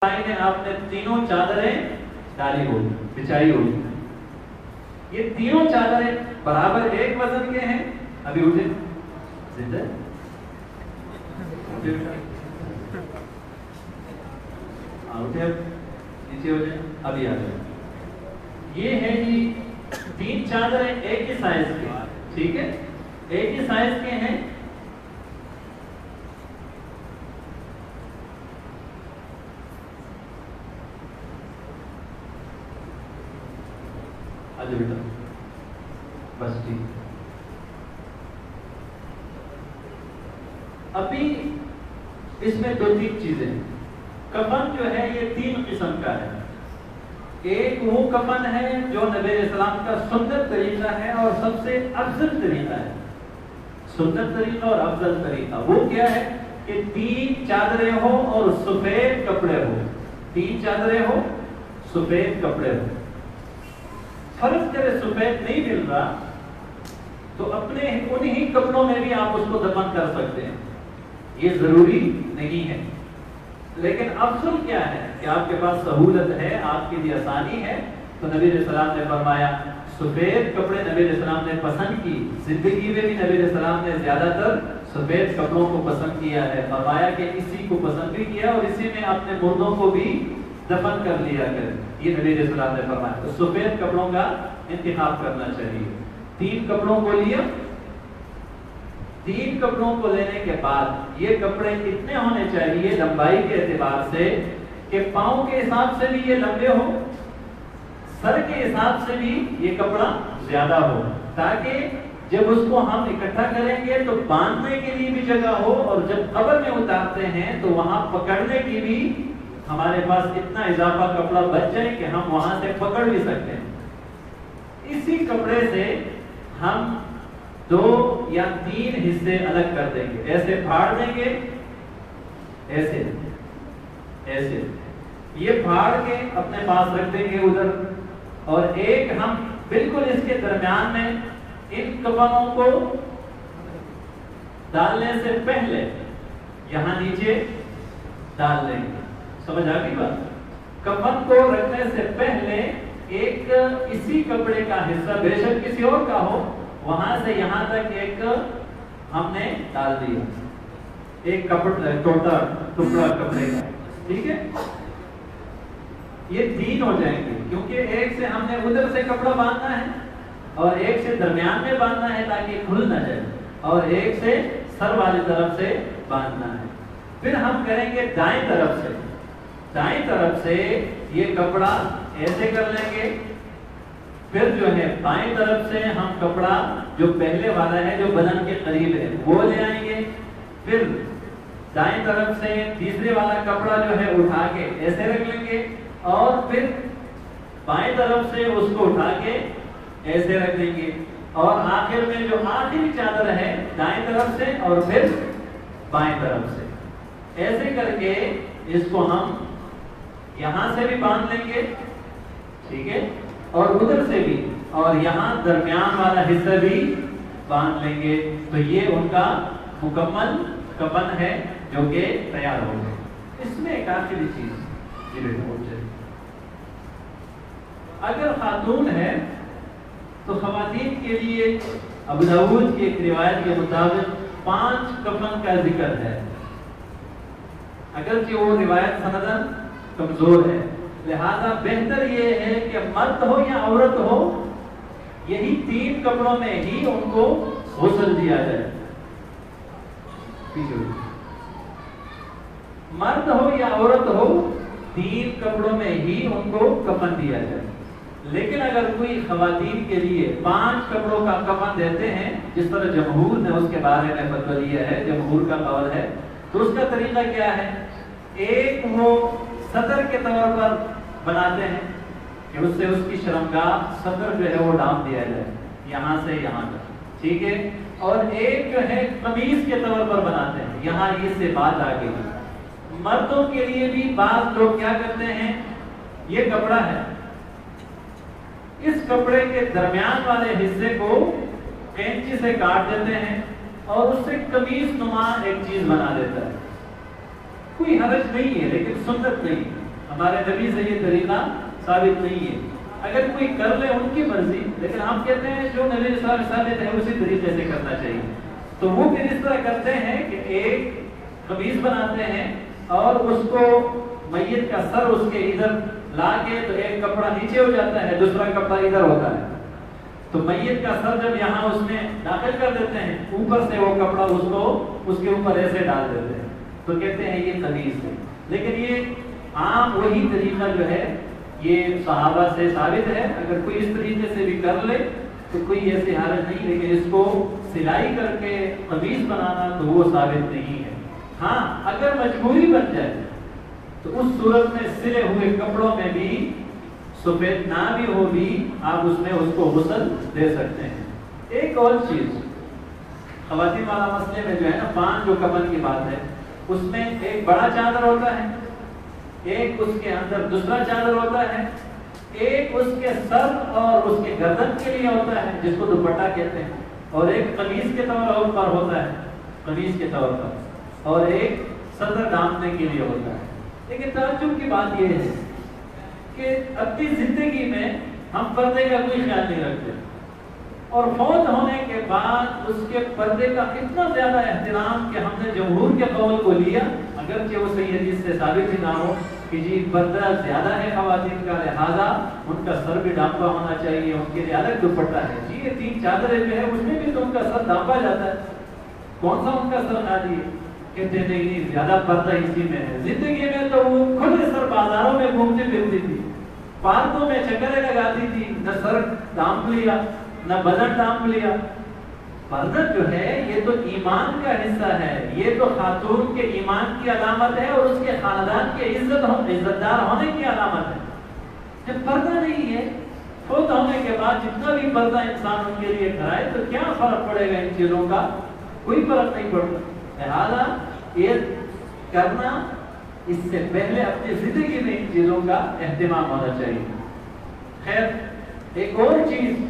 نے آپ نے تینوں چادریں ڈالی ہوگی، بچھائی ہوگی. یہ تینوں چادریں برابر ایک وزن کے ہیں. ابھی اٹھے زندہ اٹھے نیچے ہو جائیں. ابھی آ جائیں. یہ ہے جی تین چادریں ایک ہی سائز کے، ٹھیک ہے، ایک ہی سائز کے ہیں. بیٹا بس ٹھیک. ابھی اس میں دو تین چیزیں. کفن جو ہے یہ تین قسم کا ہے. ایک وہ کفن ہے جو نبی علیہ السلام کا سنت طریقہ ہے اور سب سے افضل طریقہ ہے. سنت طریقہ اور افضل طریقہ وہ کیا ہے کہ تین چادریں ہو اور سفید کپڑے ہو. تین چادریں ہو، سفید کپڑے ہو. فرض کرے سفید نہیں مل رہا تو اپنے انہی کپڑوں میں بھی آپ اس کو دفن کر سکتے ہیں. یہ ضروری نہیں ہے، لیکن افضل کیا ہے کہ آپ کے پاس سہولت ہے، آپ کے لیے آسانی ہے. تو نبی علیہ السلام نے فرمایا سفید کپڑے نبی علیہ السلام نے پسند کی. زندگی میں بھی نبی علیہ السلام نے زیادہ تر سفید کپڑوں کو پسند کیا ہے. فرمایا کہ اسی کو پسند بھی کیا اور اسی میں اپنے مردوں کو بھی دفن کر لیا کرے. یہ نبی علیہ السلام نے فرمایا. تو سفید کپڑوں کا انتخاب کرنا چاہیے. تین کپڑوں کو لیا. تین کپڑوں کو لینے کے بعد یہ کپڑے اتنے ہونے چاہیے لمبائی کے اعتبار سے کہ پاؤں کے حساب سے بھی یہ لمبے ہو، سر کے حساب سے بھی یہ کپڑا زیادہ ہو، تاکہ جب اس کو ہم اکٹھا کریں گے تو باندھنے کے لیے بھی جگہ ہو اور جب قبر میں اتارتے ہیں تو وہاں پکڑنے کی بھی ہمارے پاس اتنا اضافہ کپڑا بچ جائے کہ ہم وہاں سے پکڑ بھی سکتے ہیں. اسی کپڑے سے ہم دو یا تین حصے الگ کر دیں گے. ایسے پھاڑ دیں گے، ایسے ایسے یہ پھاڑ کے اپنے پاس رکھ دیں گے ادھر. اور ایک ہم بالکل اس کے درمیان میں ان کفنوں کو ڈالنے سے پہلے یہاں نیچے ڈال دیں گے. سمجھ آ گئی بات؟ کفن کو رکھنے سے پہلے ایک اسی کپڑے کا حصہ بے شک کسی اور کا ہو، وہاں سے یہاں تک ایک ہم نے ڈال دیا. ایک کپڑا ٹوٹا ٹکڑا کپڑے کا، ٹھیک ہے. یہ تین ہو جائیں گے کیونکہ ایک سے ہم نے ادھر سے کپڑا باندھنا ہے اور ایک سے درمیان میں باندھنا ہے تاکہ کھل نہ جائے، اور ایک سے سر والی طرف سے باندھنا ہے. پھر ہم کریں گے دائیں طرف سے. دائیں طرف سے یہ کپڑا ایسے کر لیں گے. پھر جو ہے بائیں طرف سے ہم کپڑا جو پہلے والا ہے جو بدن کے قریب ہے وہ لے آئیں گے. پھر دائیں طرف سے تیسرے والا کپڑا جو ہے اٹھا کے ایسے رکھ لیں گے اور پھر بائیں طرف سے اس کو اٹھا کے ایسے رکھ دیں گے. اور آخر میں جو آخری چادر ہے دائیں طرف سے اور پھر بائیں طرف سے ایسے کر کے اس کو ہم یہاں سے بھی باندھ لیں گے، ٹھیک ہے، اور ادھر سے بھی، اور یہاں درمیان والا حصہ بھی باندھ لیں گے. تو یہ ان کا مکمل کفن ہے جو کہ تیار ہو گئے. اس میں ایک آخری چیز یہ پہنچے، اگر خاتون ہے تو خواتین کے لیے ابو داؤد کی ایک روایت کے مطابق 5 کفن کا ذکر ہے. اگرچہ وہ روایت سندن کمزور ہے، لہذا بہتر یہ ہے کہ مرد ہو یا عورت ہو یہی 3 کپڑوں میں ہی ان کو غسل دیا جائے. مرد ہو یا عورت ہو 3 کپڑوں میں ہی ان کو کفن دیا جائے. لیکن اگر کوئی خواتین کے لیے 5 کپڑوں کا کفن دیتے ہیں، جس طرح جمہور نے اس کے بارے میں فتویٰ دیا ہے، جمہور کا قول ہے، تو اس کا طریقہ کیا ہے؟ ایک وہ سطر کے طور پر بناتے ہیں کہ اس سے اس کی شرمگاہ سطر جو ہے وہ ڈال دیا جائے یہاں سے یہاں تک، ٹھیک ہے. اور ایک جو ہے قمیص کے طور پر بناتے ہیں، یہاں اس سے بات آ گئی. مردوں کے لیے بھی بعض لوگ کیا کرتے ہیں، یہ کپڑا ہے، اس کپڑے کے درمیان والے حصے کو کینچی سے کاٹ دیتے ہیں اور اس سے قمیص نما ایک چیز بنا دیتا ہے. کوئی حرج نہیں ہے لیکن سنت نہیں. ہمارے نبی سے یہ طریقہ ثابت نہیں ہے. اگر کوئی کر لے ان کی مرضی، لیکن ہم کہتے ہیں جو نبی صلی اللہ علیہ وسلم ثابت ہے اسی طریقے سے کرنا چاہیے. تو وہ پھر اس طرح کرتے ہیں کہ ایک قمیص بناتے ہیں اور اس کو میت کا سر اس کے ادھر لا کے، تو ایک کپڑا نیچے ہو جاتا ہے، دوسرا کپڑا ادھر ہوتا ہے. تو میت کا سر جب یہاں اس میں داخل کر دیتے ہیں، اوپر سے وہ کپڑا اس کے اوپر ایسے ڈال دیتے ہیں، تو کہتے ہیں یہ قمیص ہے. لیکن یہ عام وہی طریقہ جو ہے یہ صحابہ سے ثابت ہے. اگر کوئی اس طریقے سے بھی کر لے تو کوئی ایسی حالت نہیں، لیکن اس کو سلائی کر کے قمیص بنانا تو وہ ثابت نہیں ہے. ہاں اگر مجبوری بن جائے تو اس صورت میں سلے ہوئے کپڑوں میں بھی سفید نہ بھی ہو بھی آپ اس میں اس کو غسل دے سکتے ہیں. ایک اور چیز خواتین والا مسئلے میں جو ہے نا، 5 جو کفن کی بات ہے، اس میں ایک بڑا چادر ہوتا ہے، ایک اس کے اندر دوسرا چادر ہوتا ہے، ایک اس کے سر اور اس کے گردن کے لیے ہوتا ہے جس کو دوپٹہ کہتے ہیں، اور ایک قمیص کے طور پر ہوتا ہے، قمیص کے طور پر، اور ایک صدر ڈھانپنے کے لیے ہوتا ہے. لیکن تعجب کی بات یہ ہے کہ اپنی زندگی میں ہم پردے کا کوئی خیال نہیں رکھتے، اور فوت ہونے کے بعد اس کے پردے کا اتنا زیادہ احترام کہ ہم نے جمہور کے قول کو لیا، اگرچہ وہ صحیح حدیث سے ثابت ہی نہ ہو کہ جی پردہ زیادہ ہے خواتین کا، لہٰذا ان کا سر بھی ڈھانپا ہونا چاہیے، ان کے لیے الگ دوپٹہ ہے. جی یہ 3 چادریں جو ہے اس میں بھی تو ان کا سر ڈھانپا جاتا ہے، کون سا ان کا سر خالی ہے؟ کہتے نہیں زیادہ پردہ اسی میں ہے. زندگی میں تو وہ کھلے سر بازاروں میں گھومتی پھرتی تھی، پارکوں میں چکریں لگاتی تھی، نہ سر ڈھانپ لیا نہ بدن ڈھانپ لیا. پردہ جو ہے یہ تو ایمان کا حصہ ہے، یہ تو خاتون کے ایمان کی علامت ہے اور اس کے خاندان کے عزت دار ہونے کی علامت ہے. جب پردہ نہیں ہے، فوت ہونے کے بعد جتنا بھی پردہ انسان ان کے لیے کرائے تو کیا فرق پڑے گا ان چیزوں کا؟ کوئی فرق نہیں پڑتا. لہٰذا یہ کرنا اس سے پہلے اپنی زندگی میں ان چیزوں کا اہتمام ہونا چاہیے. خیر ایک اور چیز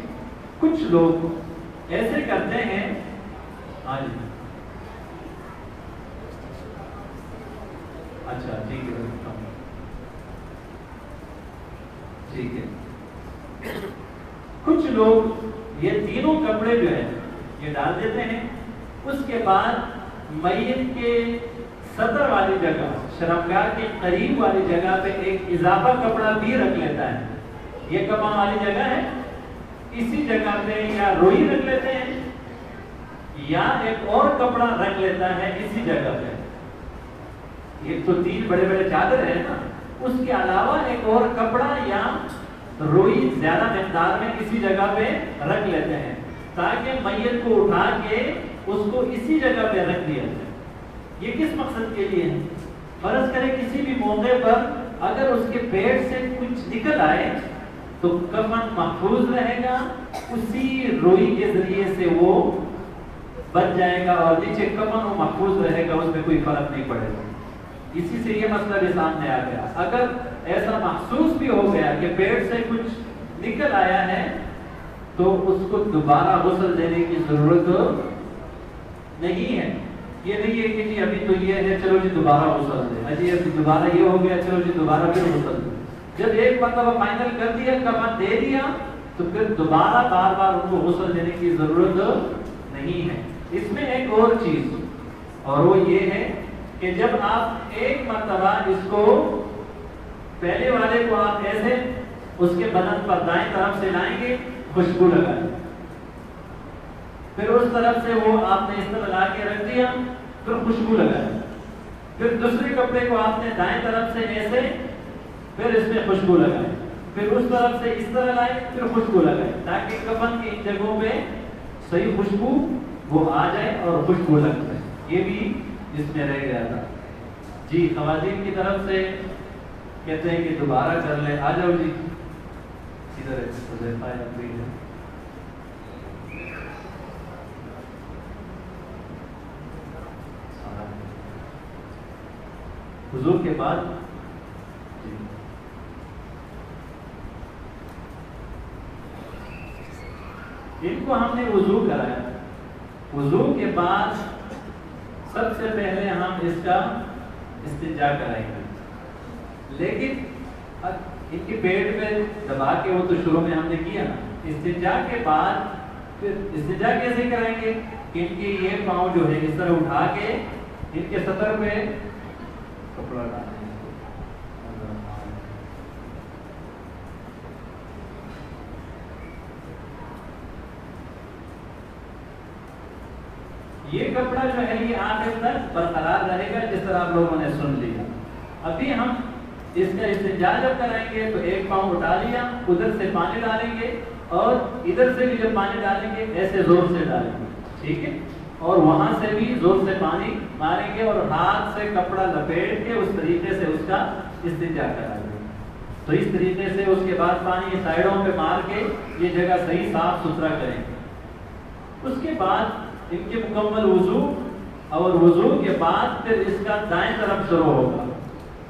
کچھ لوگ ایسے کرتے ہیں. آج اچھا ٹھیک ہے ٹھیک ہے. کچھ لوگ یہ تینوں کپڑے جو ہیں یہ ڈال دیتے ہیں، اس کے بعد میت کے صدر والی جگہ، شرمگاہ کے قریب والی جگہ پہ ایک اضافہ کپڑا بھی رکھ لیتا ہے. یہ کفن والی جگہ ہے، اسی جگہ پہ یا روئی رکھ لیتے ہیں یا ایک اور کپڑا رکھ لیتا ہے اسی جگہ پہ. یہ تو 3 بڑے بڑے چادر ہیں نا، اس کے علاوہ ایک اور کپڑا یا روئی زیادہ مقدار میں اسی جگہ پہ رکھ لیتے ہیں تاکہ میت کو اٹھا کے اس کو اسی جگہ پہ رکھ دیا جائے. یہ کس مقصد کے لیے ہے؟ فرض کرے کسی بھی موقع پر اگر اس کے پیٹ سے کچھ نکل آئے تو کفن محفوظ رہے گا، اسی روئی کے ذریعے سے وہ بچ جائے گا اور نیچے کفن وہ محفوظ رہے گا، اس میں کوئی فرق نہیں پڑے گا. اسی سے یہ مسئلہ بھی سامنے آ گیا. اگر ایسا محسوس بھی ہو گیا کہ پیٹ سے کچھ نکل آیا ہے تو اس کو دوبارہ غسل دینے کی ضرورت نہیں ہے. یہ نہیں ہے کہ جی ابھی تو یہ ہے چلو جی دوبارہ غسل دے، اجی ابھی دوبارہ یہ ہو گیا چلو جی دوبارہ پھر غسل دے. جب ایک مرتبہ فائنل کر دیا، کفن دے دیا، تو پھر دوبارہ بار بار ان کو غسل دینے کی ضرورت نہیں ہے. اس میں ایک اور چیز اور وہ یہ ہے کہ جب آپ ایک مرتبہ اس کو پہلے والے کو آپ ایسے اس کے بدن پر دائیں طرف سے لائیں گے، خوشبو لگائیں، پھر اس طرف سے وہ آپ نے اس طرح لا کے رکھ دیا، پھر خوشبو لگائیں، پھر دوسرے کپڑے کو آپ نے دائیں طرف سے ایسے، پھر اس میں خوشبو لگائیں، پھر اس طرف سے اس طرح لائیں، پھر خوشبو لگائیں تاکہ کفن کی ان جگہوں پہ صحیح خوشبو وہ آ جائے اور خوشبو لگ جائے. یہ بھی جس میں رہ گیا تھا. جی خواتین کی طرف سے کہتے ہیں کہ دوبارہ کر لیں. آ جاؤ جی ادھر حضور کے بعد ان کو ہم نے وضو کرایا. وضو کے بعد سب سے پہلے ہم اس کا استنجا کرائیں گے. لیکن اب ان کے پیٹ میں دبا کے وہ تو شروع میں ہم نے کیا نا، استنجا کے بعد پھر استنجا کیسے کریں گے کہ ان کی یہ پاؤں جو ہے اس طرح اٹھا کے ان کے سطر پہ کپڑا ڈالیں گے. یہ کپڑا جو ہے یہ آخر تک برقرار رہے گا جس طرح آپ لوگوں نے سن لیا. ابھی ہم اس کا استنجا جب کریں گے تو ایک پاؤں اٹھا لیا، ادھر سے پانی ڈالیں گے اور ادھر سے بھی جب پانی ڈالیں گے ایسے زور سے ڈالیں گے، ٹھیک ہے، اور وہاں سے بھی زور سے پانی ماریں گے اور ہاتھ سے کپڑا لپیٹ کے اس طریقے سے اس کا استنجا کرائیں گے. تو اس طریقے سے اس کے بعد پانی سائڈوں پہ مار کے یہ جگہ صحیح صاف ستھرا کریں گے. اس کے بعد ان کے مکمل وضو اور وضو کے بعد پھر اس کا دائیں طرف شروع ہوگا.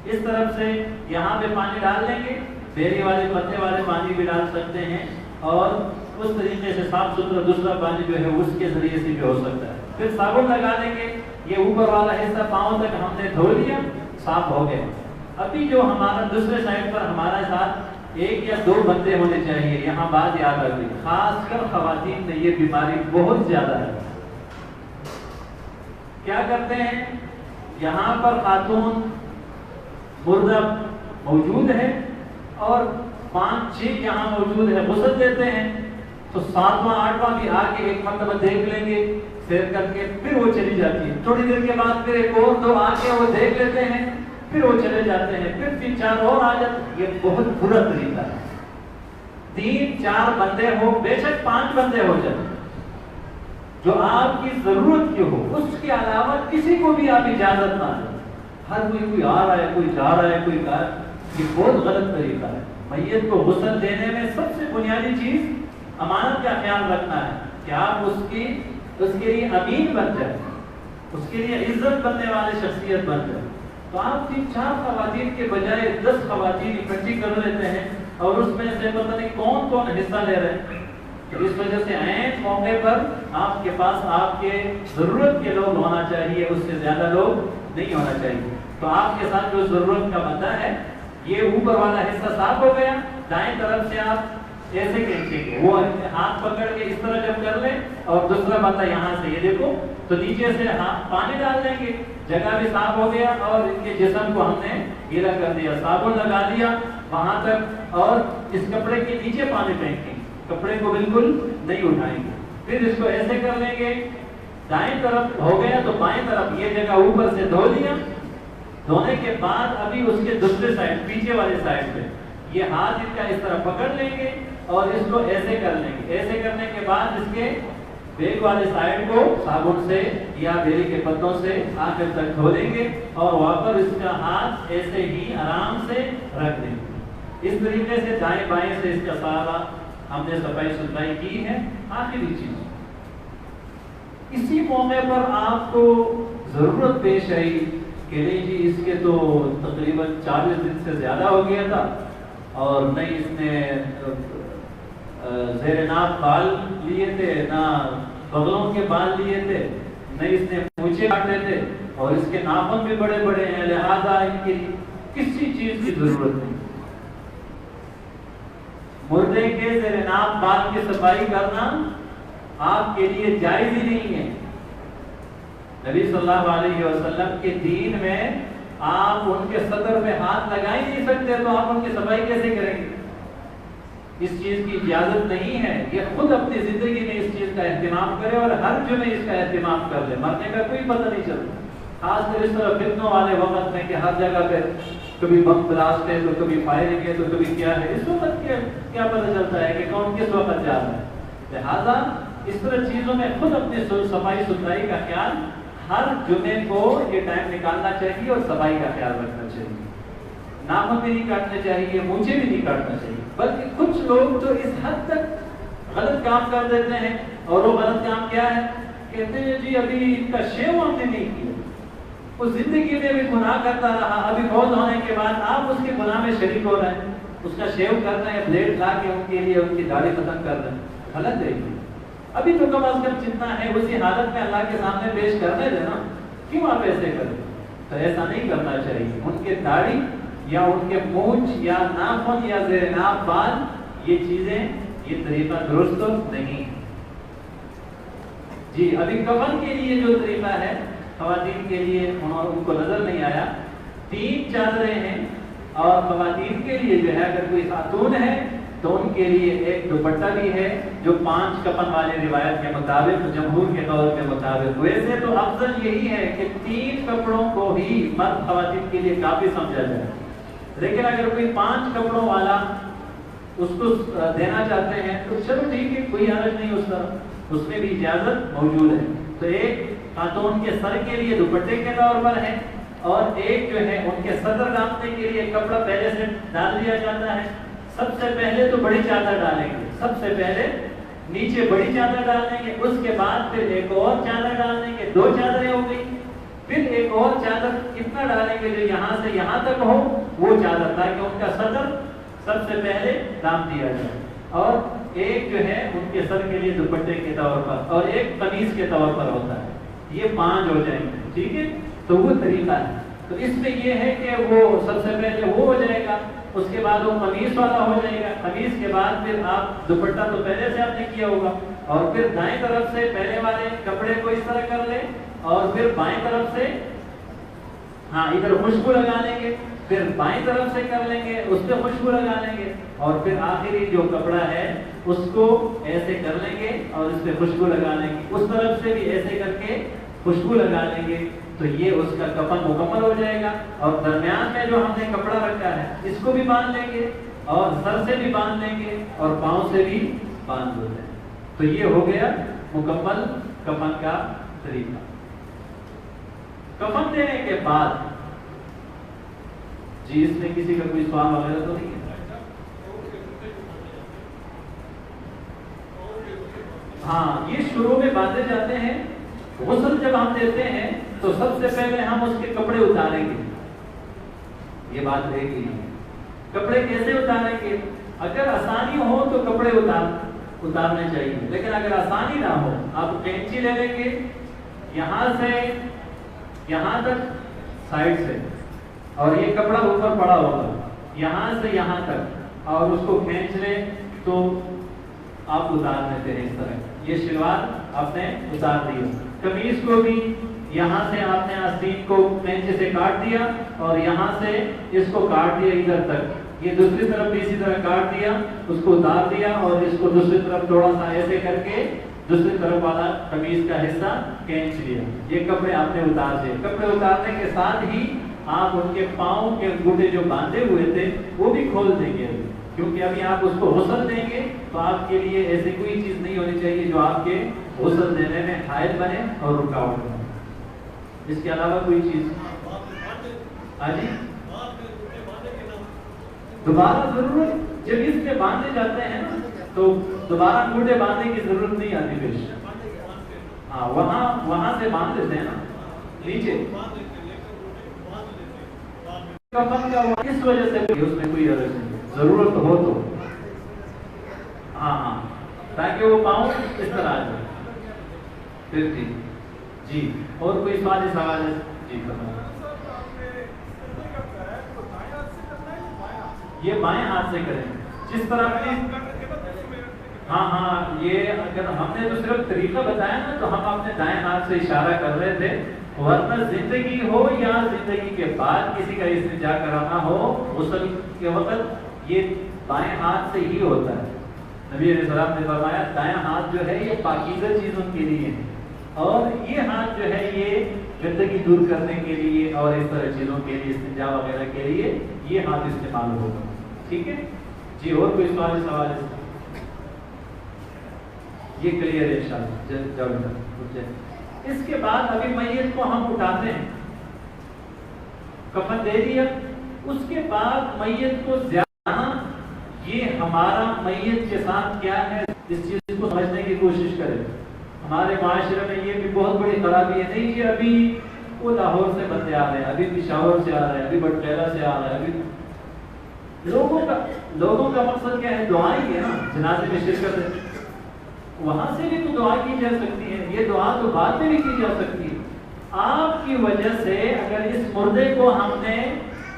اس طرف سے یہاں پہ پانی ڈال لیں گے، بیری والے پتے والے پانی بھی ڈال سکتے ہیں اور اس طریقے سے صاف ستھرا دوسرا پانی جو ہے اس کے ذریعے سے بھی ہو سکتا ہے. پھر صابن لگا دیں گے. یہ اوپر والا حصہ پاؤں تک ہم نے دھو لیا، صاف ہو گیا. ابھی جو ہمارا دوسرے سائڈ پر ہمارا ساتھ ایک یا دو بندے ہونے چاہیے. یہاں بات یاد رکھیں، خاص کر خواتین میں یہ بیماری بہت زیادہ ہے. کیا کرتے ہیں، یہاں پر خاتون مردہ موجود ہے اور 5-6 یہاں موجود ہے، غسل دیتے ہیں تو 7واں 8واں بھی آ کے ایک مرتبہ دیکھ لیں گے سیر کر کے، پھر وہ چلی جاتی ہے. تھوڑی دیر کے بعد پھر ایک اور 2 آ کے وہ دیکھ لیتے ہیں، پھر وہ چلے جاتے ہیں، پھر 3-4 اور آ جاتے ہیں. یہ بہت برا طریقہ ہے. 3-4 بندے ہو، بے شک 5 بندے ہو جائیں جو آپ کی ضرورت کی ہو، اس کے علاوہ کسی کو بھی آپ اجازت نہ دیں. ہر کوئی آ رہا ہے، کوئی جا رہا ہے، کوئی کار. یہ بہت غلط طریقہ ہے. میت کو غسل دینے میں سب سے بنیادی چیز امانت کا خیال رکھنا ہے کہ آپ اس کے لیے امین بن جائیں، اس کے لیے عزت بننے والے شخصیت بن جائیں. تو آپ 3-4 خواتین کے بجائے 10 خواتین اکٹھی کر لیتے ہیں اور اس میں سے پتہ نہیں کون کون حصہ لے رہے ہیں. تو اس وجہ سے عین موقع پر آپ کے پاس آپ کے ضرورت کے لوگ ہونا چاہیے، اس سے زیادہ لوگ نہیں ہونا چاہیے. تو آپ کے ساتھ جو ضرورت کا بندہ ہے، یہ اوپر والا حصہ صاف ہو گیا. دائیں طرف سے آپ ایسے کھینچیں گے، وہ ہاتھ پکڑ کے اس طرح جب کر لیں اور دوسرا بندہ یہاں سے، یہ دیکھو، تو نیچے سے ہاتھ پانی ڈال دیں گے. جگہ بھی صاف ہو گیا اور ان کے جسم کو ہم نے گیلا کر دیا، صابن لگا دیا وہاں تک، اور اس کپڑے کے نیچے پانی پھینکیں گے، کپڑے کو بالکل نہیں اٹھائیں گے. پھر اس کو ایسے کر لیں گے. دائیں طرف ہو گیا تو بائیں طرف یہ جگہ اوپر سے دھو لیا. دھونے کے بعد ابھی اس کے دوسرے سائڈ، پیچھے والے سائڈ پہ یہ ہاتھ ان کا اس طرح پکڑ لیں گے اور اس کو ایسے کر لیں گے. ایسے کرنے کے بعد اس کے بیک والے سائڈ کو صابن سے یا بیری کے پتوں سے آخر تک دھو لیں گے اور واپس اس کا ہاتھ ایسے ہی آرام سے رکھ دیں گے. اس طریقے سے دائیں بائیں سے اس کا سارا ہم نے صفائی ستھرائی کی ہے. آخری چیز، اسی موقع پر آپ کو ضرورت پیش آئی کہ نہیں جی اس کے تو تقریباً 40 دن سے زیادہ ہو گیا تھا اور نہ اس نے زیر ناف بال لیے تھے، نہ بغلوں کے بال لیے تھے، نہ اس نے مونچھیں کاٹے تھے اور اس کے ناخن بھی بڑے بڑے ہیں، لہذا ان کی کسی چیز کی ضرورت نہیں. مردے کے زیر ناف بال کی صفائی کرنا آپ کے لیے جائز ہی نہیں ہے. نبی صلی اللہ علیہ وسلم کے دین میں آپ ان کے صدر میں ہاتھ لگا ہی نہیں سکتے، تو آپ ان کی صفائی کیسے کریں گے؟ اس چیز کی اجازت نہیں ہے. یہ خود اپنی زندگی میں اس چیز کا اہتمام کرے اور ہر جمعے اس کا اہتمام کر لے. مرنے کا کوئی پتہ نہیں چلتا، خاص کر اس طرح فتنوں والے وقت میں کہ ہر جگہ پہ کبھی بم بلاسٹ ہے تو کبھی فائرنگ ہے تو کبھی کیا ہے. اس وقت کیا پتہ چلتا ہے کہ کون کس وقت جا رہا ہے. لہذا اس طرح چیزوں میں خود اپنی صفائی ستھرائی کا خیال ہر جمعے کو یہ ٹائم نکالنا چاہیے اور صفائی کا خیال رکھنا چاہیے. ناخن بھی نہیں کاٹنے چاہیے، مونچھیں بھی نہیں کاٹنا چاہیے. بلکہ کچھ لوگ تو اس حد تک غلط کام کر دیتے ہیں، اور وہ غلط کام کیا ہے؟ کہتے ہیں جی ابھی ان کا شیو ہم نے نہیں کیا، وہ زندگی میں بھی گناہ کرتا رہا، ابھی فوت ہونے کے بعد آپ اس کے گناہ میں شریک ہو رہے ہیں، اس کا شیو کر رہے ہیں، بلیڈ لا کے ان کے لیے ان کی داڑھی ختم کر رہے ہیں. غلط ہے. ابھی تو کم از کم جتنا ہے اسی حالت میں اللہ کے سامنے پیش کرنے دینا، کیوں آپ ایسے کریں؟ تو ایسا نہیں کرنا چاہیے. ان کے داڑھی یا ان کے مونچھ یا ناخن یا زیر ناف بال، یہ چیزیں، یہ طریقہ درست نہیں ہے۔ جی ابھی کفن کے لیے جو طریقہ ہے خواتین کے لیے، ان کو نظر نہیں آیا، 3 چادریں ہیں، اور خواتین کے لیے جو ہے اگر کوئی خاتون ہے تو ان کے لیے ایک دوپٹہ بھی ہے جو 5 کفن والے روایت کے مطابق، جمہور کے قول کے مطابق۔ ویسے تو افضل یہی ہے کہ 3 کپڑوں کو ہی مرد خواتین کے لیے کافی سمجھا جائے، لیکن اگر کوئی 5 کپڑوں والا اس کو دینا چاہتے ہیں تو چلو ٹھیک ہے، کوئی حرج نہیں، اس میں بھی اجازت موجود ہے۔ تو ایک خاتون کے سر کے لیے دوپٹے کے طور پر ہے، اور ایک جو ہے ان کے صدر ڈھانپنے کے لیے کپڑا پہلے سے ڈال دیا جاتا ہے۔ سب سے پہلے تو بڑی چادر ڈالیں گے، سب سے پہلے نیچے بڑی چادر ڈال دیں گے، اس کے بعد پھر ایک اور چادر ڈال دیں گے، 2 چادریں ہو گئی، پھر ایک اور چادر کتنا ڈالیں گے جو یہاں سے یہاں تک ہو وہ چادر، تاکہ ان کا صدر سب سے پہلے ڈھانپ دیا جائے، اور ایک جو ہے ان کے سر کے لیے دوپٹے کے طور پر، اور ایک قمیص کے طور پر ہوتا ہے۔ یہ 5 ہو جائیں گے، ٹھیک ہے، تو وہ طریقہ ہے۔ تو اس میں یہ ہے کہ وہ سب سے پہلے وہ ہو جائے گا، اس کے بعد وہ قمیص والا ہو جائے گا، قمیص کے بعد پھر آپ دوپٹہ تو پہلے سے آپ نے کیا ہوگا، اور پھر دائیں طرف سے پہلے والے کپڑے کو اس طرح کر لیں، اور پھر بائیں طرف سے ادھر خوشبو لگا لیں گے، پھر بائیں طرف سے کر لیں گے، اس پہ خوشبو لگا لیں گے، اور پھر آخری جو کپڑا ہے اس کو ایسے کر لیں گے اور اس پہ خوشبو لگا لیں گے، اس طرف سے بھی ایسے کر کے خوشبو لگا لیں گے، تو یہ اس کا کفن مکمل ہو جائے گا۔ اور درمیان میں جو ہم نے کپڑا رکھا ہے اس کو بھی باندھ لیں گے، اور سر سے بھی باندھ لیں گے، اور پاؤں سے بھی باندھ لیں گے، تو یہ ہو گیا مکمل کفن کا طریقہ۔ کفن دینے کے بعد جی اس میں کسی کا کوئی سوال وغیرہ تو نہیں ہے؟ ہاں، یہ شروع میں باندھے جاتے ہیں۔ غسل جب ہم دیتے ہیں تو سب سے پہلے ہم اس کے کپڑے اتاریں گے، یہ بات رہے گی۔ کپڑے کیسے اتاریں گے؟ اگر آسانی ہو تو کپڑے اتارنے چاہیے، لیکن اگر آسانی نہ ہو آپ کینچی لے لیں گے، یہاں سے یہاں تک سائڈ سے، اور یہ کپڑا اوپر پڑا ہوگا یہاں سے یہاں تک، اور اس کو کھینچ لیں تو آپ اتار دیتے ہیں اس طرح۔ یہ شلوار آپ نے اتار دی، قمیص کو بھی یہاں سے آپ نے آستین کو کینچے سے کاٹ دیا، اور یہاں سے اس کو کاٹ دیا ادھر تک، یہ دوسری طرف بھی اسی طرح کاٹ دیا، اس کو اتار دیا، اور اس کو دوسری طرف تھوڑا سا ایسے کر کے دوسری طرف والا قمیص کا حصہ کھینچ لیا۔ یہ کپڑے آپ نے اتار دیے۔ کپڑے اتارنے کے ساتھ ہی آپ ان کے پاؤں کے انگوٹھے جو باندھے ہوئے تھے وہ بھی کھول دیں گے، کیونکہ ابھی آپ اس کو غسل دیں گے تو آپ کے لیے ایسی کوئی چیز نہیں ہونی چاہیے جو آپ کے غسل دینے میں حائل بنے اور رکاوٹ بنے۔ اس کے علاوہ کوئی چیز جی دوبارہ ضرورت جب اس میں باندھے جاتے ہیں تو دوبارہ انگوٹھے باندھنے کی ضرورت نہیں آتی، بیش ہاں وہاں سے باندھ دیتے ہیں نا نیچے کفن کا، اس وجہ سے اس میں کوئی حرج نہیں، ضرورت ہو تو ہاں تاکہ وہ پاؤں اس طرح آ جائے۔ پھر جی اور کوئی سوال اس حوالے سے؟ جی یہ بائیں ہاتھ سے کریں جس طرح میں ہاں یہ اگر ہم نے تو صرف طریقہ بتایا نا، تو ہم اپنے دائیں ہاتھ سے اشارہ کر رہے تھے، ورنہ زندگی ہو یا زندگی کے بعد کسی کا استنجا کرانا ہو غسل کے وقت یہ بائیں ہاتھ سے ہی ہوتا ہے۔ نبی علیہ السلام نے فرمایا دائیں ہاتھ جو ہے یہ پاکیزہ چیزوں کے لیے ہے، اور یہ ہاتھ جو ہے یہ گندگی دور کرنے کے لیے اور اس طرح چیزوں کے لیے، استنجا وغیرہ کے لیے یہ ہاتھ استعمال ہوگا۔ ٹھیک ہے جی، اور کوئی سوال اس حوالے سے؟ یہ کلیئر ہے انشاءاللہ۔ اس کے بعد ابھی میت کو ہم اٹھاتے ہیں، کفن دے دیا، اس کے بعد میت کو زیادہ یہ ہمارا میت کے ساتھ کیا ہے اس چیز کو سمجھنے کی کوشش کریں۔ ہمارے معاشرے میں یہ بھی بہت بڑی خرابی ہے، نہیں جی ابھی وہ لاہور سے بندے آ رہے ہیں، ابھی پشاور سے آ رہے ہیں، ابھی بٹیلا سے آ رہے ہیں، ابھی لوگوں کا مقصد کیا ہے؟ دعا ہی ہے نا، جنازے میں شرکت ہے، وہاں سے بھی تو دعا کی جا سکتی ہے، یہ دعا تو بعد میں بھی کی جا سکتی ہے۔ آپ کی وجہ سے اگر اس مردے کو ہم نے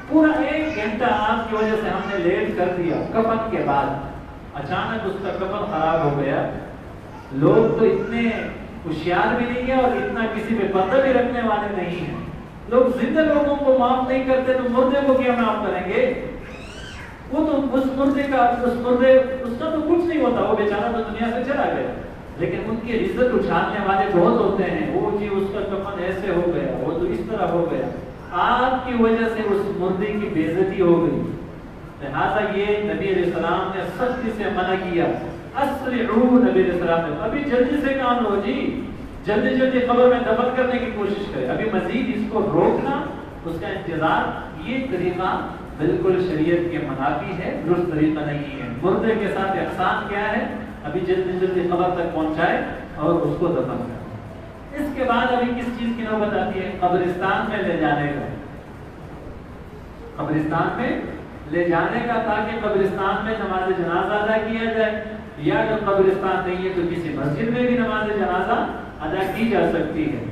پورا 1 گھنٹہ آگ کی وجہ سے ہم نے لیٹ کر دیا، کفن کے بعد اچانک اس کا کفن خراب ہو گیا. لوگ تو اتنے ہوشیار بھی نہیں ہے اور اتنا کسی پہ پردہ بھی رکھنے والے نہیں ہیں. لوگ زندہ لوگوں کو معاف نہیں کرتے تو مردے کو کیا معاف کریں گے؟ وہ تو اس مردے کا تو کچھ نہیں ہوتا، وہ بیچارہ تو دنیا سے چلا گیا. لیکن ان کی عزت اچھالنے والے بہت ہوتے ہیں. وہ جی اس کا کفن ایسے ہو گیا، وہ تو اس طرح ہو گیا. آپ کی وجہ سے اس مردے کی بے عزتی ہو گئی. لہٰذا یہ نبی علیہ السلام نے سختی سے منع کیا. اسرعوا، نبی علیہ السلام نے ابھی جلدی سے کام لو جی، جلدی جلدی قبر میں دفن کرنے کی کوشش کرے. ابھی مزید اس کو روکنا، اس کا انتظار، یہ طریقہ بالکل شریعت کے منافی ہے، درست طریقہ نہیں ہے. مردے کے ساتھ احسان کیا ہے؟ ابھی جلدی جلدی قبر تک پہنچائے اور اس کو دفن کرے. اس کے بعد ابھی کس چیز کی نوبت آتی ہے؟ قبرستان میں لے جانے کا. قبرستان میں لے جانے کا، تاکہ قبرستان میں نماز جنازہ ادا کیا جائے، یا اگر قبرستان نہیں ہے تو کسی مسجد میں بھی نماز جنازہ ادا کی جا سکتی ہے.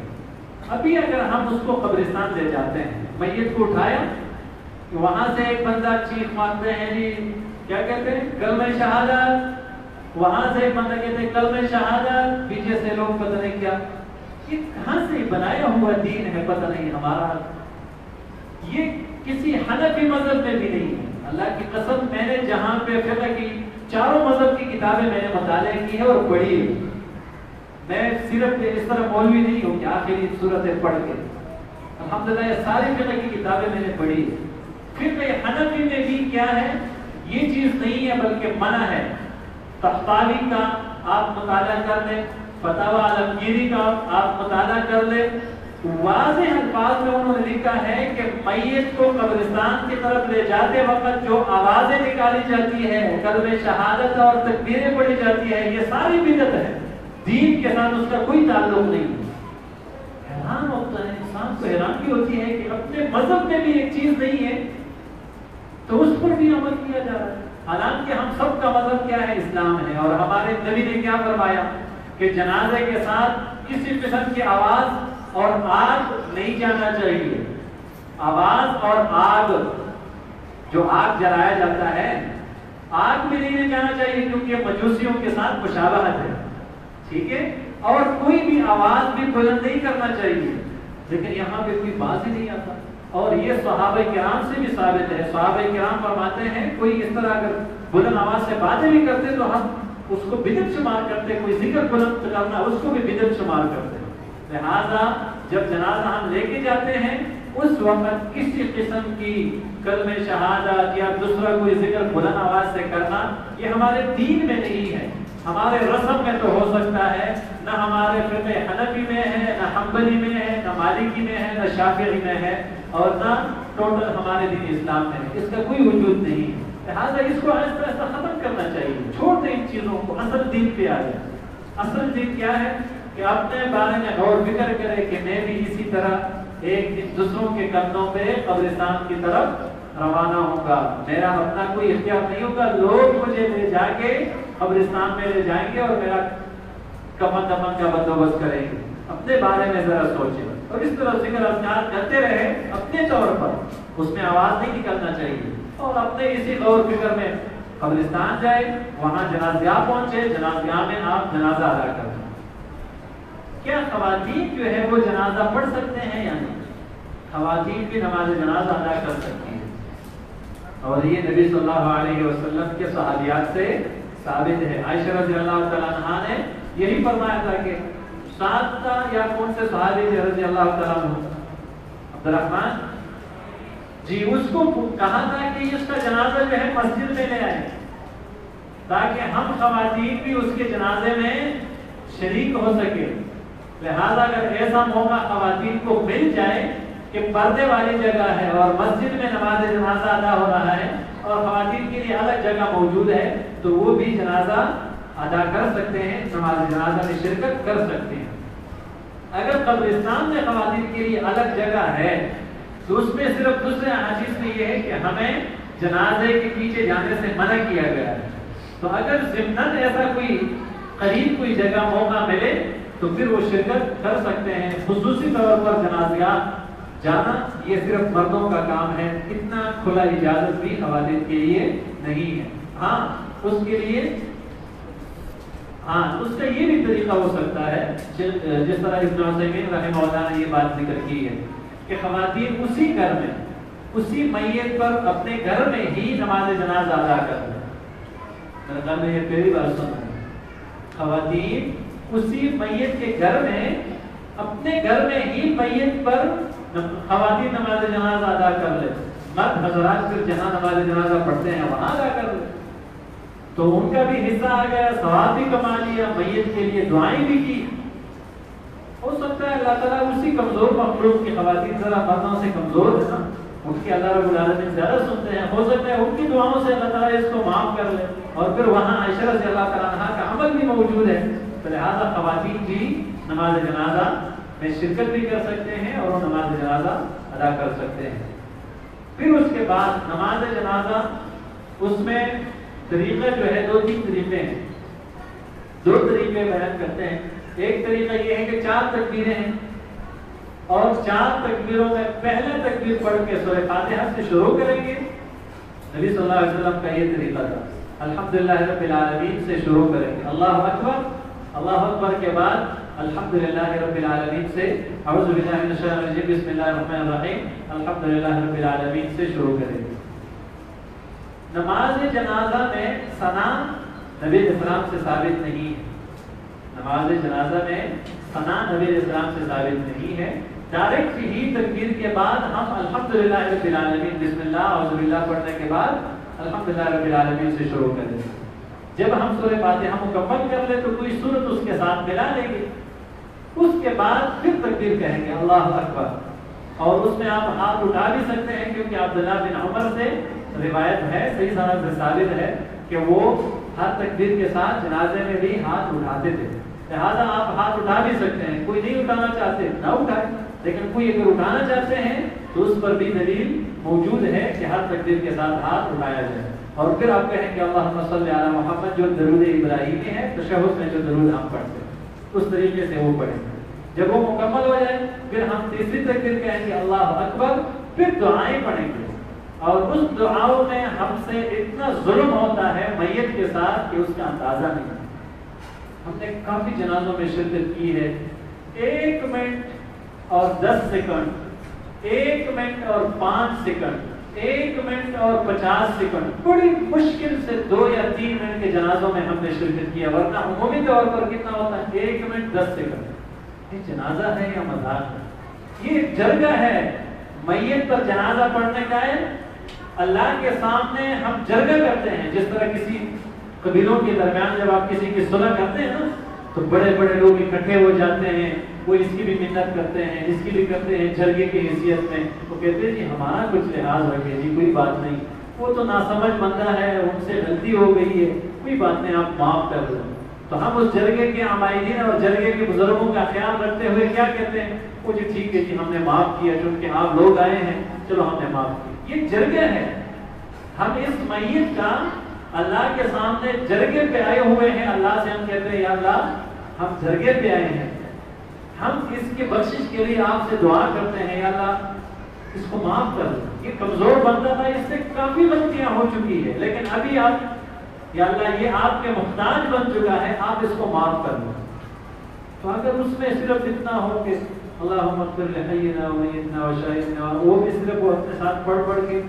ابھی اگر ہم اس کو قبرستان لے جاتے ہیں، میت کو اٹھایا، وہاں سے ایک بندہ چیخ مارتے ہیں جی کیا کہتے ہیں؟ کلمہ شہادت. وہاں سے ایک بندہ کہتے ہیں کلمہ شہادت. پیچھے سے لوگ پتہ نہیں کیا، یہ کہاں سے بنایا ہوا دین ہے پتہ نہیں ہمارا. یہ کسی حنفی مذہب میں بھی نہیں ہے. اللہ کی قسم، میں نے جہاں پہ فقہ کی چاروں مذہب کی کتابیں میں نے مطالعہ کی ہے اور پڑھی ہے. میں صرف اس طرح مولوی نہیں ہوں کہ آخری صورتیں پڑھ کے، الحمدللہ یہ ساری فقہ کی کتابیں میں نے پڑھی ہے. فقہ حنفی میں بھی کیا ہے؟ یہ چیز نہیں ہے بلکہ منع ہے. تحتاوی کا آپ مطالعہ کر لیں، فتاوی عالمگیری کا آپ مطالعہ کر لیں. واضح الفاظ میں انہوں نے لکھا ہے کہ میت کو قبرستان کی طرف لے جاتے وقت جو آوازیں نکالی جاتی ہے، کلمہ شہادت اور تکبیریں پڑھی جاتی ہے، یہ ساری بدعت ہے. دین کے ساتھ اس کا کوئی تعلق نہیں. حیران ہوتا ہے انسان کو، حیرانگی ہوتی ہے کہ اپنے مذہب میں بھی ایک چیز نہیں ہے تو اس پر بھی عمل کیا جا رہا ہے. حالانکہ ہم سب کا مذہب کیا ہے؟ اسلام ہے. اور ہمارے نبی نے کیا فرمایا کہ جنازے کے ساتھ کسی قسم کی آواز اور آگ نہیں جانا چاہیے. آواز اور آگ، جو آگ جلایا جاتا ہے، آگ بھی نہیں جانا چاہیے کیونکہ مجوسیوں کے ساتھ مشابہت ہے. ٹھیک ہے؟ اور کوئی بھی آواز بھی بلند نہیں کرنا چاہیے. لیکن یہاں پہ کوئی باز ہی نہیں آتا. اور یہ صحابہ کرام سے بھی ثابت ہے. صحابہ کرام فرماتے ہیں کوئی اس طرح اگر بلند آواز سے باتیں بھی کرتے تو ہم اس کو بدعت شمار کرتے. کوئی ذکر بلند کرنا اس کو بھی بدعت شمار کرتے. لہذا جب جنازہ ہم لے کے جاتے ہیں اس وقت کسی قسم کی کلمہ شہادت یا دوسرا کوئی ذکر بلند آواز سے کرنا یہ ہمارے دین میں نہیں ہے. ہمارے رسم میں تو ہو سکتا ہے، نہ ہمارے فقہ حنفی میں ہے، نہ حنبلی میں ہے، نہ مالکی میں ہے، نہ شافعی میں ہے، اور نہ ٹوٹل ہمارے دین اسلام میں ہے. اس کا کوئی وجود نہیں. لہٰذا اس کو ایسا ختم کرنا چاہیے. چھوڑ دیں ان چیزوں کو، اصل دین پہ آ جائے. اصل دین کیا ہے کہ اپنے بارے میں غور فکر کرے کہ میں بھی اسی طرح ایک دوسروں کے قدموں پہ قبرستان کی طرف روانہ ہوں گا. میرا اپنا کوئی اختیار نہیں ہوگا. لوگ مجھے لے جا کے قبرستان میں لے جائیں گے اور میرا کفن دفن کا بندوبست کریں گے. اپنے بارے میں ذرا سوچیں اور اس طرح ذکر اذکار کرتے رہے اپنے طور پر. اس میں آواز نہیں نکلنا چاہیے. اور اپنے اسی غور فکر میں قبرستان جائے، وہاں جنازیہ پہنچے، جنازیہ میں آپ جنازہ ادا کریں. کیا خواتین جو ہے وہ جنازہ پڑھ سکتے ہیں یا نہیں؟ خواتین بھی نماز جنازہ ادا کر سکتی ہیں. اور یہ نبی صلی اللہ علیہ وسلم کے صحابیات سے ثابت ہے. عائشہ رضی اللہ تعالیٰ عنہا نے یہی فرمایا تھا کہ ساتھا یا کون سے صحابی تھے رضی اللہ تعالیٰ عنہ، عبد الرحمن جی، اس کو کہا تھا کہ اس کا جنازہ جو ہے مسجد میں لے آئے تاکہ ہم خواتین بھی اس کے جنازے میں شریک ہو سکے. لہذا اگر ایسا موقع خواتین کو مل جائے کہ پردے والی جگہ ہے اور مسجد میں نماز جنازہ ادا ہو رہا ہے اور خواتین کے لیے الگ جگہ موجود ہے تو وہ بھی جنازہ ادا کر سکتے ہیں، نماز جنازہ میں شرکت کر سکتے ہیں. اگر قبرستان میں خواتین کے لیے الگ جگہ ہے تو اس میں صرف دوسرے احادیث میں یہ ہے کہ ہمیں جنازے کے پیچھے جانے سے منع کیا گیا ہے. تو اگر ضمناً ایسا کوئی قریب کوئی جگہ موقع ملے تو پھر وہ شرکت کر سکتے ہیں. خصوصی طور پر جنازیات جانا یہ صرف مردوں کا کام ہے، اتنا کھلا اجازت بھی خواتین کے لیے نہیں ہے۔ ہاں اس کے لیے اس کا یہ بھی طریقہ ہو سکتا ہے جس طرح ابن عثیمین رحمہ اللہ نے یہ بات ذکر کی ہے کہ خواتین اسی گھر میں اسی میت پر اپنے گھر میں ہی نماز جنازہ ادا کر لیں۔ میرے گھر میں یہ پہلی بار سن رہے ہیں، خواتین اسی میت کے گھر میں اپنے گھر میں ہی میت پر خواتین نماز جنازہ ادا کر لیں، مرد حضرات پھر جہاں نماز جنازہ پڑھتے ہیں وہاں ادا کر لیں، تو ان کا بھی حصہ آ گیا، ثواب بھی کما لیا، میت کے لیے دعائیں بھی کی۔ ہو سکتا ہے اللہ تعالیٰ اسی کمزور مخلوق کی خواتین ذرا مردوں سے کمزور ہے نا، ان کی اللہ رب العالمین زیادہ سنتے ہیں، ہو سکتا ہے ان کی دعاؤں سے اللہ تعالیٰ اس کو معاف کر لے، اور پھر وہاں عائشہ رضی اللہ تعالیٰ عنہا کا عمل بھی موجود ہے، تو لہٰذا خواتین بھی نماز جنازہ میں شرکت بھی کر سکتے ہیں اور وہ نماز جنازہ ادا کر سکتے ہیں۔ پھر اس کے بعد نماز جنازہ اس میں طریقے جو ہے 2-3 طریقے ہیں، 2 طریقے بیان کرتے ہیں۔ ایک طریقہ یہ ہے کہ 4 تکبیریں ہیں اور 4 تکبیروں میں پہلا تکبیر پڑھ کے سورہ فاتحہ سے شروع کریں گے۔ نبی صلی اللہ علیہ وسلم کا یہ طریقہ تھا، الحمدللہ رب العالمین سے شروع کریں گے، اللہ اکبر کے بعد الحمدللہ رب العالمین سے اعوذ باللہ من الشیطان الرجیم بسم اللہ الرحمن الرحیم الحمدللہ رب العالمین سے شروع کریں گے۔ نماز جنازہ میں ثنا نبی علیہ السلام سے ثابت نہیں ہے، نماز جنازہ میں ثنا نبی علیہ السلام سے ثابت نہیں ہے، ڈائریکٹ ہی تکبیر کے بعد ہم الحمدللہ رب العالمین بسم اللہ اعوذ باللہ پڑھنے کے بعد الحمدللہ رب العالمین سے شروع کریں گے۔ جب ہم سورہ فاتحہ مکمل کر لیں تو کوئی سورت اس کے ساتھ ملا لیں گے، اس کے بعد پھر تکبیر کہیں گے اللہ اکبر، اور اس میں آپ ہاتھ اٹھا بھی سکتے ہیں کیونکہ عبداللہ بن عمر سے روایت ہے، صحیح سند سے ثابت ہے کہ وہ ہر تکبیر کے ساتھ جنازے میں بھی ہاتھ اٹھاتے تھے، لہٰذا آپ ہاتھ اٹھا بھی سکتے ہیں، کوئی نہیں اٹھانا چاہتے نہ اٹھائے، لیکن کوئی اگر اٹھانا چاہتے ہیں تو اس پر بھی دلیل موجود ہے کہ ہر تکبیر کے ساتھ ہاتھ اٹھایا جائے، اور پھر آپ کہیں کہ اللہم صلی علی محمد جو درود ابراہیمی ہے تشہد میں جو درود ہم پڑھتے ہیں اس طریقے سے وہ پڑھیں گے۔ جب وہ مکمل ہو جائے پھر ہم تیسری تکبیر کہیں گے اللہ اکبر، پھر دعائیں پڑھیں گے، اور اس دعاؤں میں ہم سے اتنا ظلم ہوتا ہے میت کے ساتھ کہ اس کا اندازہ نہیں۔ ہم نے کافی جنازوں میں شرکت کی ہے، 1 منٹ اور 10 سیکنڈ، 1 منٹ اور 5 سیکنڈ، 1 منٹ اور 50 سیکنڈ، بڑی مشکل سے 2 یا 3 منٹ کے جنازوں میں ہم نے شرکت کیا، ورنہ عمومی طور پر کتنا ہوتا ہے 1 منٹ 10 سیکنڈ۔ یہ جنازہ ہے یا مذاق ہے؟ یہ ایک جرگہ ہے، میت پر جنازہ پڑھنے کا ہے، اللہ کے سامنے ہم جرگہ کرتے ہیں، جس طرح کسی قبیلوں کے درمیان جب آپ کسی کی صلح کرتے ہیں نا تو بڑے بڑے لوگ اکٹھے ہو جاتے ہیں، وہ اس کی بھی منت کرتے ہیں، اس کی بھی کرتے ہیں جرگے کی حیثیت میں، وہ کہتے ہیں جی ہمارا کچھ لحاظ رکھے جی، کوئی بات نہیں، وہ تو ناسمجھ بندہ ہے، ان سے غلطی ہو گئی ہے، کوئی بات نہیں آپ معاف کر دیں۔ تو ہم اس جرگے کے عمائدین اور جرگے کے بزرگوں کا خیال رکھتے ہوئے کیا کہتے ہیں، وہ جی ٹھیک ہے جی ہم نے معاف کیا چونکہ آپ لوگ آئے ہیں، چلو ہم نے معاف کیا۔ یہ جرگہ ہے، ہم اس میت کا اللہ کے سامنے جرگے پہ آئے ہوئے ہیں، اللہ سے ہم کہتے ہیں یا اللہ ہم جرگے پہ آئے ہیں، ہم اس کی بخشش کے لیے آپ سے دعا کرتے ہیں یا اللہ اس کو معاف کر دو، یہ کمزور بندہ تھا، اس سے کافی غلطیاں ہو چکی ہے، لیکن ابھی آپ یا اللہ یہ آپ کے محتاج بن چکا ہے، آپ اس کو معاف کر دو۔ تو اگر اس میں صرف اتنا ہو کہ اللہم اغفر لحینا ومیتنا وشاہدنا، وہ بھی صرف وہ اپنے ساتھ پڑھ کے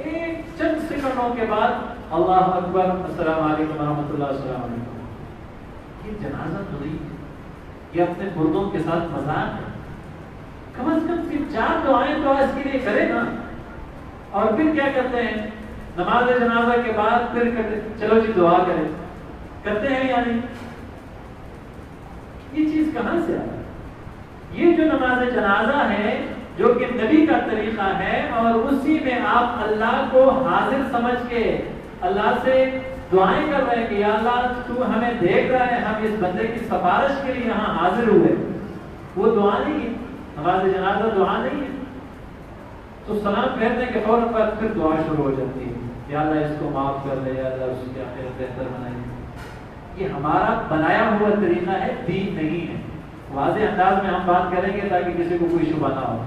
ایک چند سیکنڈوں کے بعد اللہ اکبر السلام علیکم ورحمۃ اللہ السلام علیکم، یہ جنازہ تو نہیں ہے، یہ اپنے مردوں کے ساتھ مذاق ہے۔ کم از کم 4 دعائیں تو اس کے لیے کرے نا، اور پھر کیا کرتے ہیں نماز جنازہ کے بعد پھر چلو جی دعا کریں، کرتے ہیں یا نہیں؟ یہ چیز کہاں سے آ رہا ہے؟ یہ جو نماز جنازہ ہے جو کہ نبی کا طریقہ ہے، اور اسی میں آپ اللہ کو حاضر سمجھ کے اللہ سے دعائیں کر رہے ہیں کہ یا اللہ تو ہمیں دیکھ رہا ہے، ہم اس بندے کی سفارش کے لیے یہاں حاضر ہوئے، وہ دعا نہیں ہے، نماز جنازہ دعا نہیں ہے۔ تو سلام پھیرنے کے فوراً بعد پھر دعا شروع ہو جاتی ہے، یا اللہ اس کو معاف کر دے، یا اللہ اس کی آخرت بہتر بنائے۔ یہ ہمارا بنایا ہوا طریقہ ہے، دین نہیں ہے۔ واضح انداز میں ہم بات کریں گے تاکہ کسی کو کوئی شبہ نہ ہو۔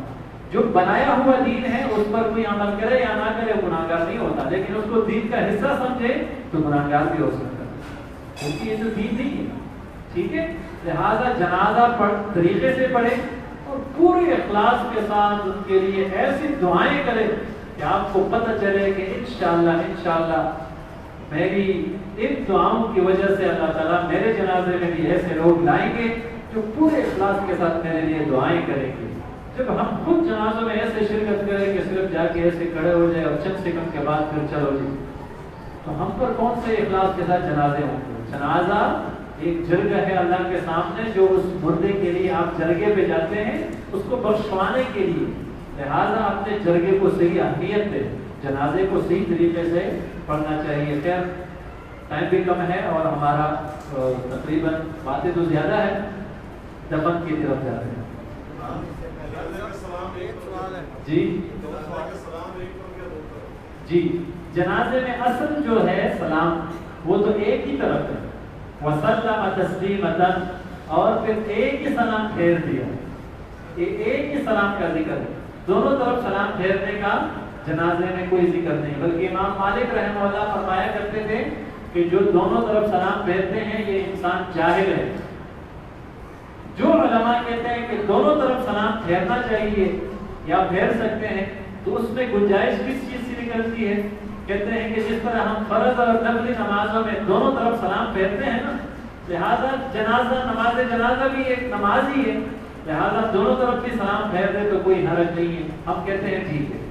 جو بنایا ہوا دین ہے اس پر کوئی عمل کرے یا نہ کرے گناہگار نہیں ہوتا، لیکن اس کو دین کا حصہ سمجھے تو گناہگار بھی ہو سکتا ہے، کیونکہ یہ تو دین نہیں ہے. ٹھیک ہے، لہذا جنازہ طریقے سے پڑھے اور پورے اخلاص کے ساتھ ان کے لیے ایسی دعائیں کرے کہ آپ کو پتہ چلے کہ انشاءاللہ میری ان دعاؤں کی وجہ سے اللہ تعالیٰ میرے جنازے میں بھی ایسے لوگ لائیں گے جو پورے اخلاص کے ساتھ میرے لیے دعائیں کریں گے. جب ہم خود جنازوں میں ایسے شرکت کریں کہ صرف جا کے ایسے کھڑے ہو جائے اور چند سیکنڈ کے بعد پھر چلو جی، تو ہم پر کون سے اخلاص کے ساتھ جنازے ہوں گے؟ جنازہ ایک جرگہ ہے اللہ کے سامنے، جو اس مردے کے لیے آپ جرگے پہ جاتے ہیں اس کو بخشوانے کے لیے، لہٰذا اپنے جرگے کو صحیح اہمیت دے، جنازے کو صحیح طریقے سے پڑھنا چاہیے. خیر ٹائم بھی کم ہے اور ہمارا تقریباً باتیں تو زیادہ ہے، دفن کی طرف جاتے ہیں. جی جنازے میں اصل جو ہے سلام وہ تو ایک ہی طرف ہے، وسلم تسلیمۃ، اور پھر ایک ہی سلام پھیر دیا، ایک ہی سلام کا ذکر ہے. دونوں طرف سلام پھیرنے کا جنازے میں کوئی ذکر نہیں، بلکہ امام مالک رحمہ اللہ فرمایا کرتے تھے کہ جو دونوں طرف سلام پھیرتے ہیں یہ انسان جاہل ہے. جو علماء کہتے ہیں کہ دونوں طرف سلام پھیرنا چاہیے یا پھیر سکتے ہیں، تو اس میں گنجائش کس چیز سے نکلتی ہے؟ کہتے ہیں کہ جس طرح ہم فرض اور نفلی نمازوں میں دونوں طرف سلام پھیرتے ہیں نا، لہذا نماز جنازہ بھی ایک نماز ہی ہے، لہذا دونوں طرف بھی سلام پھیر دے تو کوئی حرج نہیں ہے. ہم کہتے ہیں ٹھیک ہے.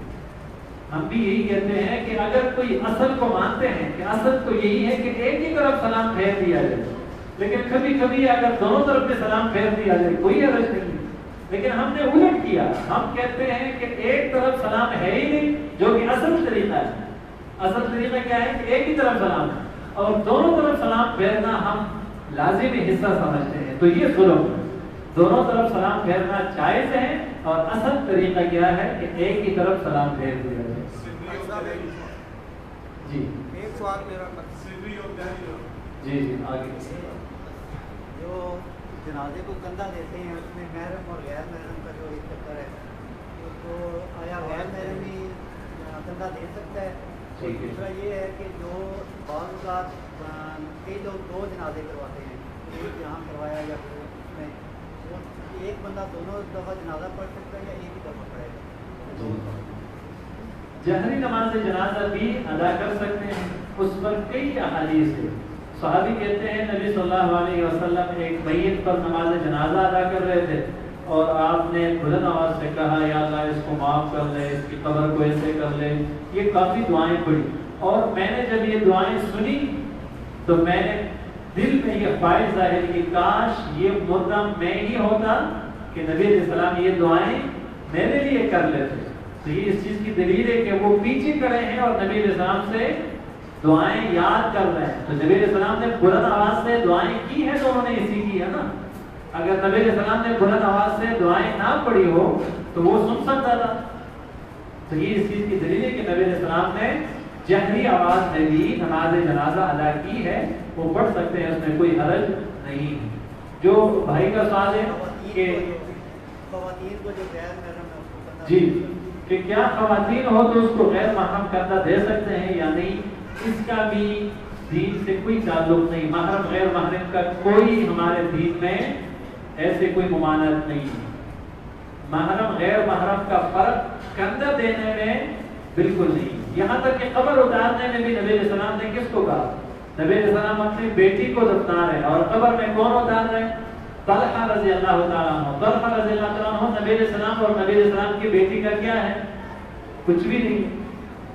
ہم بھی یہی کہتے ہیں کہ اگر کوئی اصل کو مانتے ہیں کہ اصل تو یہی ہے کہ ایک ہی طرف سلام پھیر دیا جائے، لیکن کبھی کبھی اگر دونوں طرف بھی سلام پھیر دیا جائے کوئی حرج نہیں ہے. لیکن ہم نے الٹ کیا، ہم کہتے ہیں کہ ایک طرف سلام ہے ہی نہیں، جو کہ اصل طریقہ ہے. اصل طریقہ کیا ہے کہ ایک ہی طرف سلام ہے، اور دونوں طرف سلام پھیرنا ہم لازمی حصہ سمجھتے ہیں، تو یہ ظلم ہے. دونوں طرف سلام پھیرنا جائز ہے، اور اصل طریقہ کیا ہے کہ ایک ہی طرف سلام پھیر دیا جائے. جی ایک سوال میرا جی آگے. جو جنازے کو کندھا دیتے ہیں اس میں محرم اور غیر محرم کا جو ایک چکر ہے، تو آیا غیر محرم بھی کندھا دے سکتا ہے؟ دوسرا یہ ہے کہ جو بعض اوقات کئی لوگ دو جنازے کرواتے ہیں، ایک جہاں کروایا یا پھر اس میں ایک بندہ دونوں دفعہ جنازہ پڑھ سکتا ہے یا ایک ہی دفعہ پڑھے گا؟ جہری نماز جنازہ بھی ادا کر سکتے ہیں، اس پر کئی احادیث ہیں. صحابی کہتے ہیں نبی صلی اللہ علیہ وسلم ایک میت پر نماز جنازہ ادا کر رہے تھے، اور آپ نے بلند آواز سے کہا یا اللہ اس کو معاف کر لے، اس کی قبر کو ایسے کر لے. یہ کافی دعائیں پڑھی، اور میں نے جب یہ دعائیں سنی تو میں نے دل میں یہ خواہش ظاہر کی کاش یہ مردہ میں ہی ہوتا کہ نبی علیہ السلام یہ دعائیں میرے لیے کر لیتے. تو یہ اس چیز کی دلیل ہے کہ وہ پیچھے کھڑے ہیں اور نبی علیہ السلام سے دعائیں یاد کر رہے ہیں. تو نبی علیہ السلام نے بلند آواز سے دعائیں کی ہیں تو انہوں نے اسی کی ہے نا. اگر نبی علیہ السلام نے بلند آواز سے دعائیں نہ پڑھی ہو تو وہ سن سکتا تھا. تو یہ اس چیز کی دلیل ہے کہ نبی علیہ السلام نے جہری آواز میں بھی نماز جنازہ ادا کی ہے، وہ پڑھ سکتے ہیں، اس میں کوئی حرج نہیں. جو بھائی کا سوال ہے کہ خواتین کو جو غیر محرم ہے اس کو کندھا جی کہ کیا خواتین ہو تو اس کو غیر محرم کندھا دے سکتے ہیں یا نہیں، اس کا بھی دین سے کوئی تعلق نہیں. محرم غیر محرم کا کوئی ہمارے دین میں ایسے کوئی ممانعت نہیں ہے. محرم غیر محرم کا فرق کندھا دینے میں بالکل نہیں. یہاں تک کہ قبر اتارنے میں بھی نبی علیہ السلام نے کس کو کہا؟ نبی علیہ السلام اپنی بیٹی کو دفنا رہے اور قبر میں کون اتار رہے ہیں؟ طلحہ رضی اللہ تعالیٰ عنہ. طلحہ رضی اللہ تعالیٰ عنہ نبی علیہ السلام اور نبی علیہ السلام کی بیٹی کا کیا ہے؟ کچھ بھی نہیں،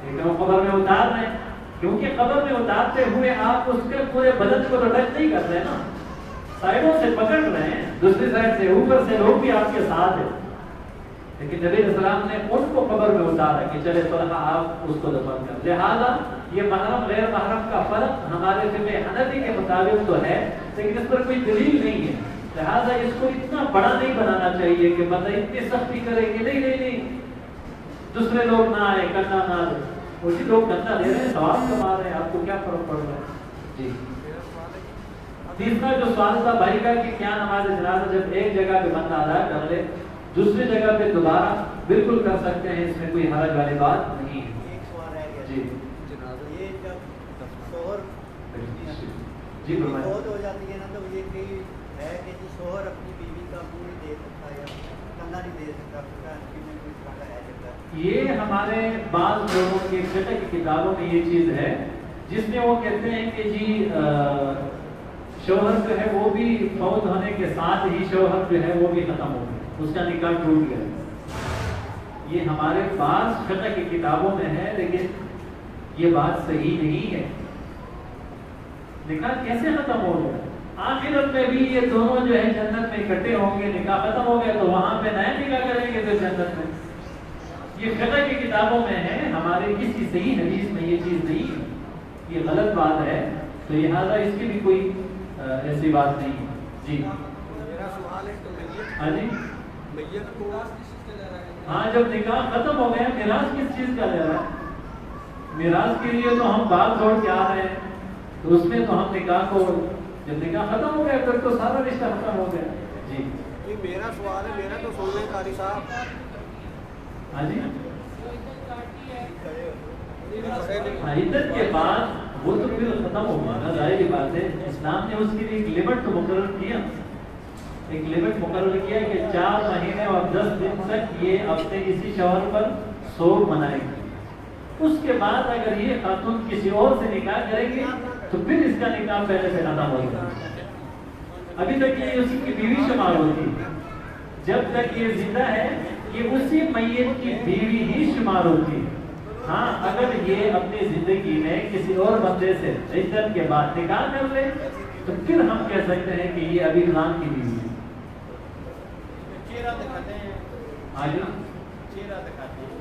لیکن وہ قبر میں اتار رہے ہیں. کیونکہ قبر میں اتارتے ہوئے آپ اس کے پورے بدن کو تو ٹچ نہیں کر رہے نا، سائڈوں سے پکڑ رہے ہیں، دوسری سائڈ سے اوپر سے لوگ بھی آپ کے ساتھ ہیں. لیکن نبی علیہ السلام نے ان کو قبر میں اتارا کہ چلے طلحہ آپ اس کو دفن کر. لہٰذا یہ محرم غیر محرم کا فرق ہمارے فقہ حنفی کے مطابق تو ہے، لیکن اس پر کوئی دلیل نہیں ہے. لہٰذا اس کو اتنا بڑا نہیں بنانا چاہیے کہ بندہ اتنی سختی کرے کہ نہیں نہیں نہیں دوسرے لوگ نہ آئے، کرنا نہ دے. وہی لوگ کرنا دے رہے ہیں، ثواب کما رہے ہیں، آپ کو کیا فرق پڑ رہا ہے؟ جی تیسرا جو سوال تھا بھائی کا کہ کیا نماز جنازہ جب ایک جگہ پہ بندہ ادا کر لے دوسری جگہ پہ دوبارہ بالکل کر سکتے ہیں، اس میں کوئی حرج والی بات نہیں ہے۔ ایک سوال رہ گیا جی یہ جب شوہر جی فرمائیں۔ بہت ہو جاتی ہے نا تو یہ کہ ہے کہ جی شوہر اپنی بیوی کا منہ نہیں دے سکتا یا کندھا نہیں دے سکتا، اس کا ہے سکتا ہے۔ یہ ہمارے بعض لوگوں کی فقہ کی کتابوں میں یہ چیز ہے جس میں وہ کہتے ہیں کہ جی شوہر جو ہے وہ بھی فوت ہونے کے ساتھ ہی شوہر جو ہے وہ بھی ختم ہو گیا، اس کا نکاح ٹوٹ گیا۔ یہ ہمارے پاس فقہ کی کتابوں میں ہے، لیکن یہ بات صحیح نہیں ہے۔ نکاح کیسے ختم ہو گیا؟ آخرت میں بھی یہ دونوں جو ہے جنت میں اکٹھے ہوں گے، نکاح ختم ہو گیا تو وہاں پہ نیا نکاح کریں گے پھر جنت میں۔ یہ فقہ کی کتابوں میں ہے، ہمارے کسی صحیح حدیث میں یہ چیز نہیں ہے، یہ غلط بات ہے، تو لہٰذا اس کی بھی کوئی ایسی بات نہیں ہے۔ جی میرا سوال ہے تو ہاں جی میت کو ہاں، جب نکاح ختم ہو گیا میراث کس چیز کا لے رہا ہے؟ میراث کے لیے تو ہم باغ چھوڑ کے آ رہے ہیں، تو اس میں تو ہم نکاح کو جب نکاح ختم ہو گیا پھر تو سارا رشتہ ختم ہو گیا۔ جی میرا سوال ہے، میرا تو سن لیں قاری صاحب۔ ہاں جی ہاں، عدت کے بعد وہ تو پھر ختم ہو گیا نا، ظاہر بات ہے۔ اسلام نے اس کے لیے ایک لمٹ تو مقرر کیا، ایک لمٹ مقرر کیا کہ 4 مہینے اور 10 دن تک یہ اپنے کسی شوہر پر سوگ منائے گی۔ اس کے بعد اگر یہ خاتون کسی اور سے نکاح کرے گی تو پھر اس کا نکاح پہلے سے ختم ہو گیا۔ ابھی تک یہ اسی کی بیوی شمار ہوتی ہے، جب تک یہ زندہ ہے یہ اسی میت کی بیوی ہی شمار ہوتی ہے۔ ہاں، اگر یہ اپنی زندگی میں کسی اور بندے سے عدت کے بعد نکاح کر لے تو پھر ہم کہہ سکتے ہیں کہ یہ ابھی خان کی بیوی ہے۔ چہرہ دکھاتے ہیں، ہاں جی چہرہ دکھاتے ہیں